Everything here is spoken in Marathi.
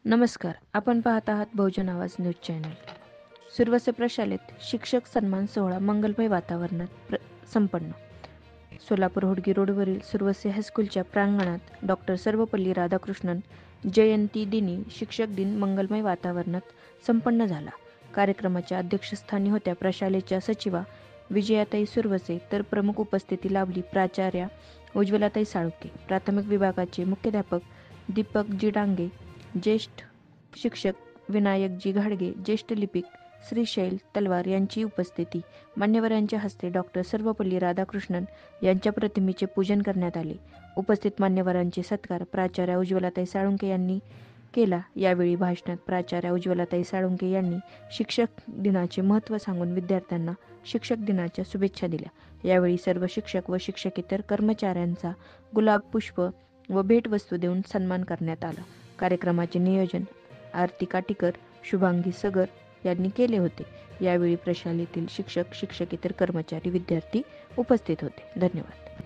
नमस्कार. आपण पाहत आहात बहुजन आवाज न्यूज चॅनल. सुरवसे प्रशालेत शिक्षक सन्मान सोहळा मंगलमय वातावरणात संपन्न. सोलापूर होडगी रोडवरील सुरवसे हायस्कूलच्या प्रांगणात डॉक्टर सर्वपल्ली राधाकृष्णन जयंती दिनी शिक्षक दिन मंगलमय वातावरणात संपन्न झाला. कार्यक्रमाच्या अध्यक्षस्थानी होत्या प्रशालेच्या सचिवा विजयाताई सुरवसे, तर प्रमुख उपस्थिती लाभली प्राचार्या उज्ज्वलाताई साळुंखे, प्राथमिक विभागाचे मुख्याध्यापक दीपकजी डांगे, ज्येष्ठ शिक्षक विनायकजी घाडगे, ज्येष्ठ लिपिक श्रीशैल तलवार यांची उपस्थिती. मान्यवरांच्या हस्ते डॉक्टर सर्वपल्ली राधाकृष्णन यांच्या प्रतिमेचे पूजन करण्यात आले. उपस्थित मान्यवरांचे सत्कार प्राचार्या उज्ज्वलाताई साळुंखे यांनी केला. यावेळी भाषणात प्राचार्या उज्ज्वलाताई साळुंखे यांनी शिक्षक दिनाचे महत्त्व सांगून विद्यार्थ्यांना शिक्षक दिनाच्या शुभेच्छा दिल्या. यावेळी सर्व शिक्षक व शिक्षकेतर कर्मचाऱ्यांचा गुलाब, पुष्प व भेटवस्तू देऊन सन्मान करण्यात आला. कार्यक्रमाचे नियोजन आरती काटीकर, शुभांगी सगर यांनी केले होते. यावेळी प्रशालेतील शिक्षक, शिक्षकेतर कर्मचारी, विद्यार्थी उपस्थित होते. धन्यवाद.